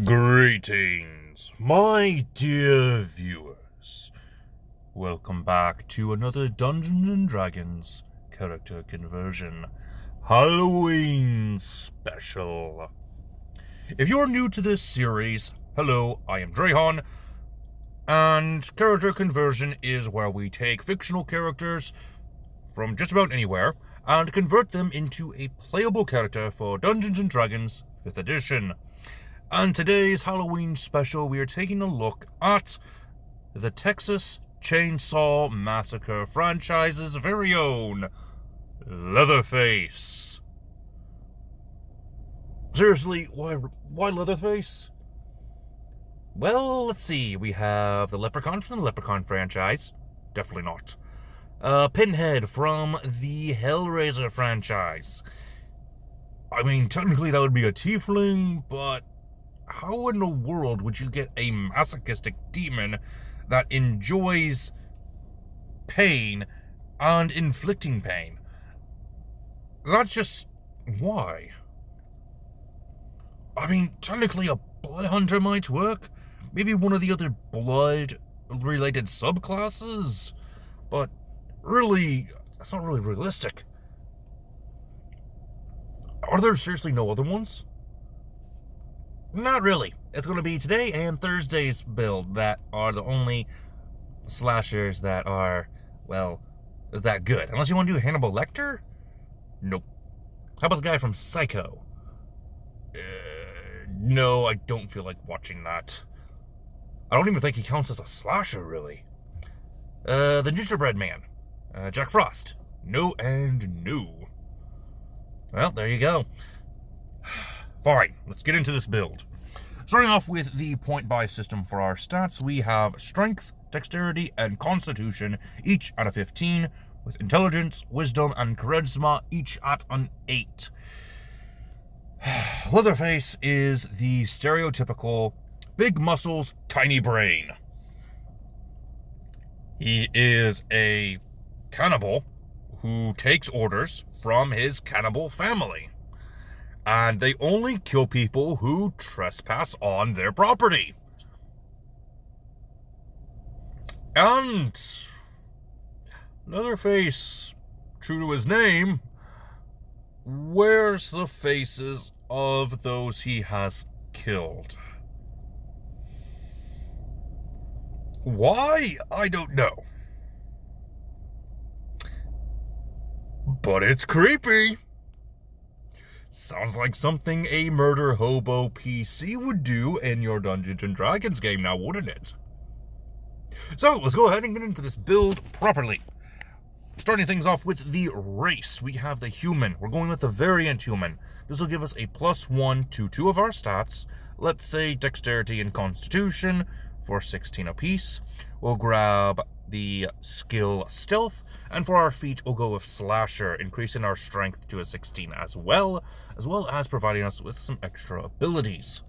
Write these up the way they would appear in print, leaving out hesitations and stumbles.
Greetings, my dear viewers. Welcome back to another Dungeons & Dragons character conversion Halloween special. If you're new to this series, hello, I am Drayhan, and character conversion is where we take fictional characters from just about anywhere and convert them into a playable character for Dungeons & Dragons 5th edition. On today's Halloween special, we are taking a look at the Texas Chainsaw Massacre franchise's very own Leatherface. Seriously, why Leatherface? Well, let's see. We have the Leprechaun from the Leprechaun franchise. Definitely not. Pinhead from the Hellraiser franchise. I mean, technically that would be a tiefling, but how in the world would you get a masochistic demon that enjoys pain and inflicting pain? That's just... why? I mean, technically a blood hunter might work. Maybe one of the other blood-related subclasses. But really, that's not really realistic. Are there seriously no other ones? Not really. It's going to be today and Thursday's build that are the only slashers that are, well, that good. Unless you want to do Hannibal Lecter? Nope. How about the guy from Psycho? No, I don't feel like watching that. I don't even think he counts as a slasher, really. The Gingerbread Man. Jack Frost. No and no. Well, there you go. Fine, let's get into this build. Starting off with the point-buy system for our stats, we have Strength, Dexterity, and Constitution, each at a 15, with Intelligence, Wisdom, and Charisma, each at an 8. Leatherface is the stereotypical big muscles, tiny brain. He is a cannibal who takes orders from his cannibal family. And they only kill people who trespass on their property. And Leatherface, true to his name, wears the faces of those he has killed. Why? I don't know. But it's creepy. Sounds like something a murder hobo PC would do in your Dungeons & Dragons game now, wouldn't it? So, let's go ahead and get into this build properly. Starting things off with the race, we have the human. We're going with the variant human. This will give us a +1 to 2 of our stats. Let's say Dexterity and Constitution for 16 apiece. We'll grab the skill Stealth, and for our feat we'll go with Slasher, increasing our strength to a 16 as well as providing us with some extra abilities.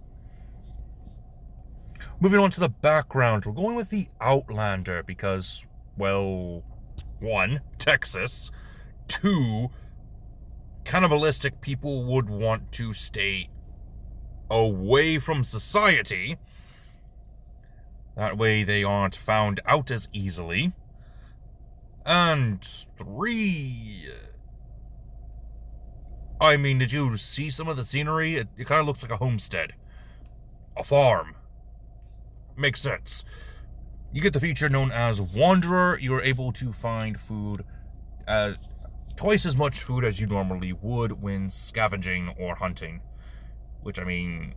Moving on to the background, we're going with the Outlander because, well, 1, Texas, 2, cannibalistic people would want to stay away from society. That way they aren't found out as easily. And 3... I mean, did you see some of the scenery? It kind of looks like a homestead. A farm. Makes sense. You get the feature known as Wanderer. You're able to find food, twice as much food as you normally would when scavenging or hunting. Which, I mean,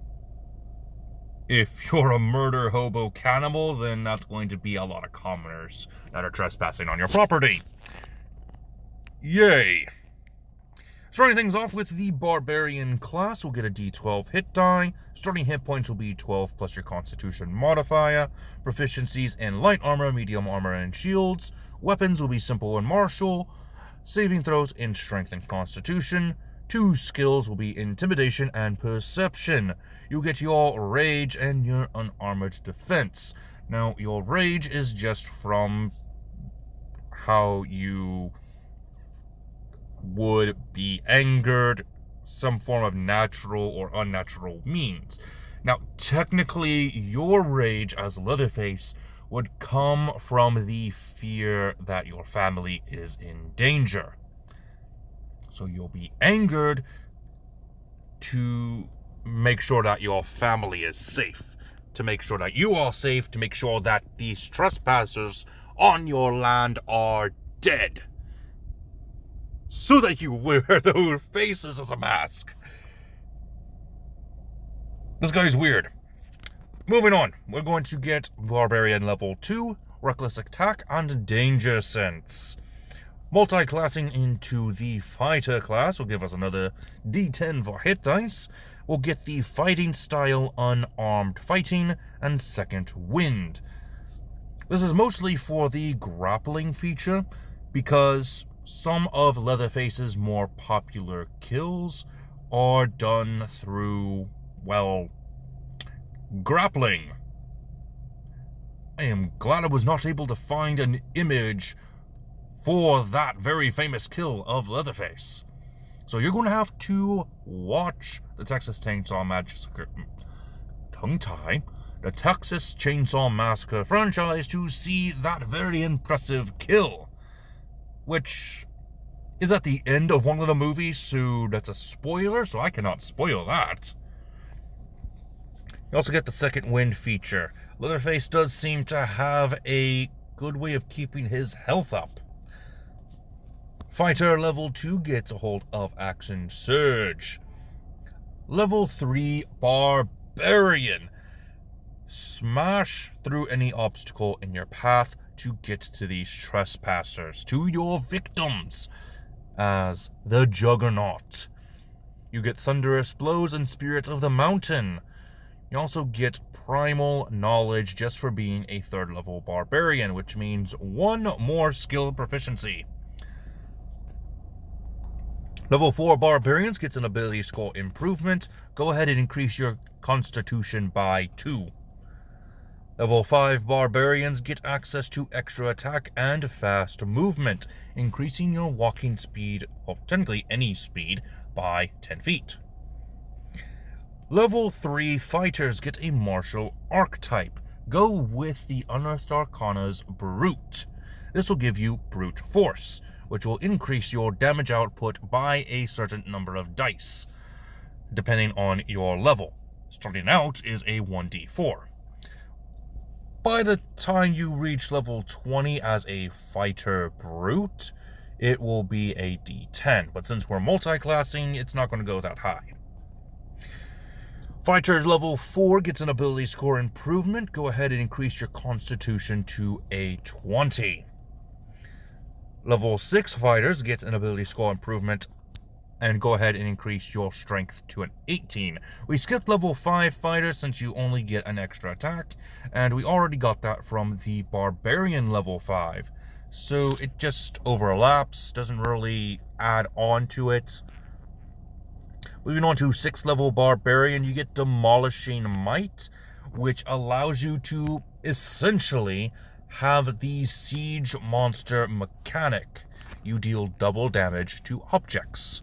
if you're a murder hobo cannibal, then that's going to be a lot of commoners that are trespassing on your property. Yay. Starting things off with the Barbarian class, we'll get a d12 hit die. Starting hit points will be 12 plus your Constitution modifier. Proficiencies in light armor, medium armor, and shields. Weapons will be simple and martial. Saving throws in strength and Constitution. 2 skills will be Intimidation and Perception. You'll get your Rage and your Unarmored Defense. Now, your Rage is just from how you would be angered, some form of natural or unnatural means. Now, technically, your rage as Leatherface would come from the fear that your family is in danger. So you'll be angered to make sure that your family is safe, to make sure that you are safe, to make sure that these trespassers on your land are dead, so that you wear those faces as a mask. This guy's weird. Moving on, we're going to get Barbarian level 2, Reckless Attack and Danger Sense. Multi-classing into the Fighter class will give us another D10 for hit dice. We'll get the Fighting Style Unarmed Fighting and Second Wind. This is mostly for the grappling feature, because some of Leatherface's more popular kills are done through, well, grappling. I am glad I was not able to find an image for that very famous kill of Leatherface. So you're going to have to watch the Texas Chainsaw Massacre, the Texas Chainsaw Massacre franchise to see that very impressive kill, which is at the end of one of the movies, so that's a spoiler, so I cannot spoil that. You also get the Second Wind feature. Leatherface does seem to have a good way of keeping his health up. Fighter level 2 gets a hold of Action Surge. Level 3 Barbarian. Smash through any obstacle in your path to get to these trespassers, to your victims, as the Juggernaut. You get Thunderous Blows and Spirits of the Mountain. You also get Primal Knowledge just for being a 3rd level Barbarian, which means 1 more skill proficiency. Level 4 Barbarians gets an ability score improvement. Go ahead and increase your Constitution by 2. Level 5 Barbarians get access to extra attack and fast movement, increasing your walking speed, well, technically any speed, by 10 feet. Level 3 Fighters get a martial archetype. Go with the Unearthed Arcana's Brute. This will give you Brute Force, which will increase your damage output by a certain number of dice, depending on your level. Starting out is a 1d4. By the time you reach level 20 as a Fighter Brute, it will be a d10, but since we're multi-classing, it's not going to go that high. Fighters level 4 gets an ability score improvement. Go ahead and increase your Constitution to a 20. Level 6 Fighters gets an ability score improvement, and go ahead and increase your Strength to an 18. We skipped level 5 Fighters since you only get an extra attack, and we already got that from the Barbarian level 5. So it just overlaps, doesn't really add on to it. Moving on to 6th level Barbarian, you get Demolishing Might, which allows you to essentially have the Siege Monster mechanic. You deal double damage to objects.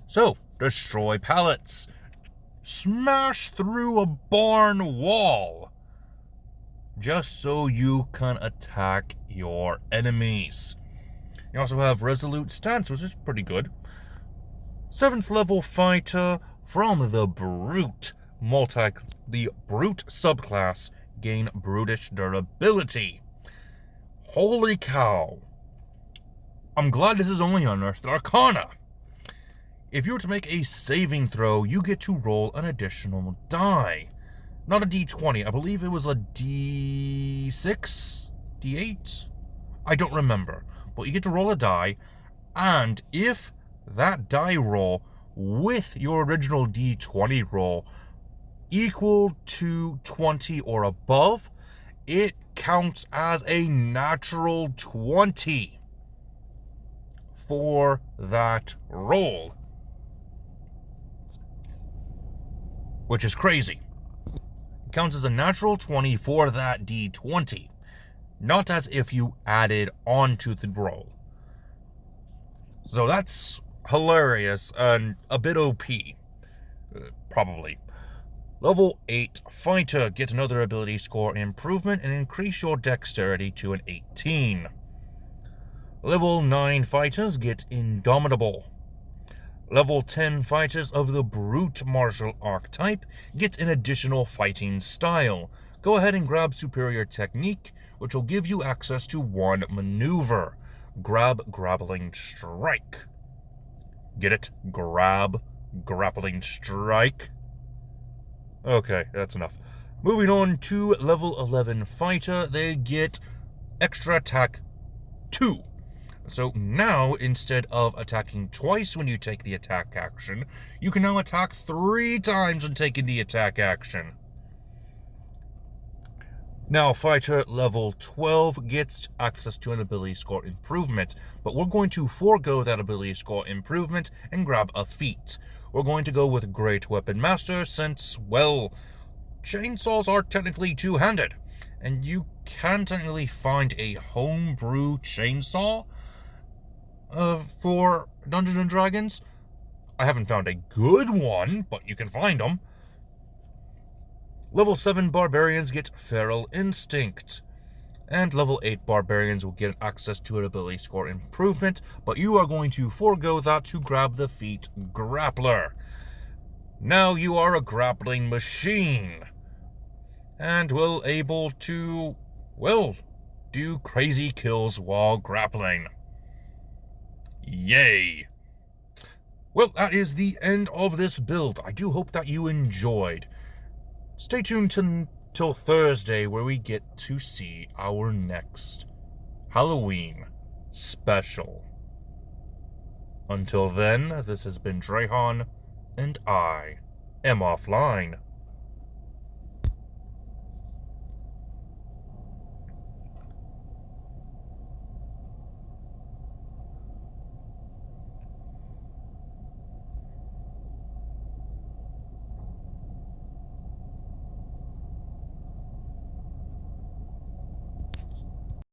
So, destroy pallets. Smash through a barn wall, just so you can attack your enemies. You also have Resolute Stance, which is pretty good. 7th level Fighter from the Brute subclass gain Brutish Durability. Holy cow. I'm glad this is only Unearthed Arcana. If you were to make a saving throw, you get to roll an additional die. Not a d20, I believe it was a d6? D8? I don't remember. But you get to roll a die, and if that die roll with your original d20 roll equal to 20 or above, it counts as a natural 20 for that roll, which is crazy. It counts as a natural 20 for that d20, not as if you added onto the roll. So that's hilarious and a bit OP, probably. Level 8 Fighter, get another ability score improvement and increase your dexterity to an 18. Level 9 Fighters get Indomitable. Level 10 Fighters of the Brute Martial Archetype get an additional fighting style. Go ahead and grab Superior Technique, which will give you access to one maneuver. Grab Grappling Strike. Get it? Grab Grappling Strike. Okay, that's enough. Moving on to level 11 Fighter, they get Extra Attack 2. So now, instead of attacking twice when you take the attack action, you can now attack 3 times when taking the attack action. Now, Fighter level 12 gets access to an ability score improvement, but we're going to forego that ability score improvement and grab a feat. We're going to go with Great Weapon Master since, well, chainsaws are technically two-handed, and you can technically find a homebrew chainsaw for Dungeons & Dragons. I haven't found a good one, but you can find them. Level 7 Barbarians get Feral Instinct. And level 8 Barbarians will get access to an ability score improvement, but you are going to forego that to grab the feat Grappler. Now you are a grappling machine, and will able to, well, do crazy kills while grappling. Yay! Well, that is the end of this build. I do hope that you enjoyed. Stay tuned till Thursday, where we get to see our next Halloween special. Until then, this has been Drehan, and I am offline.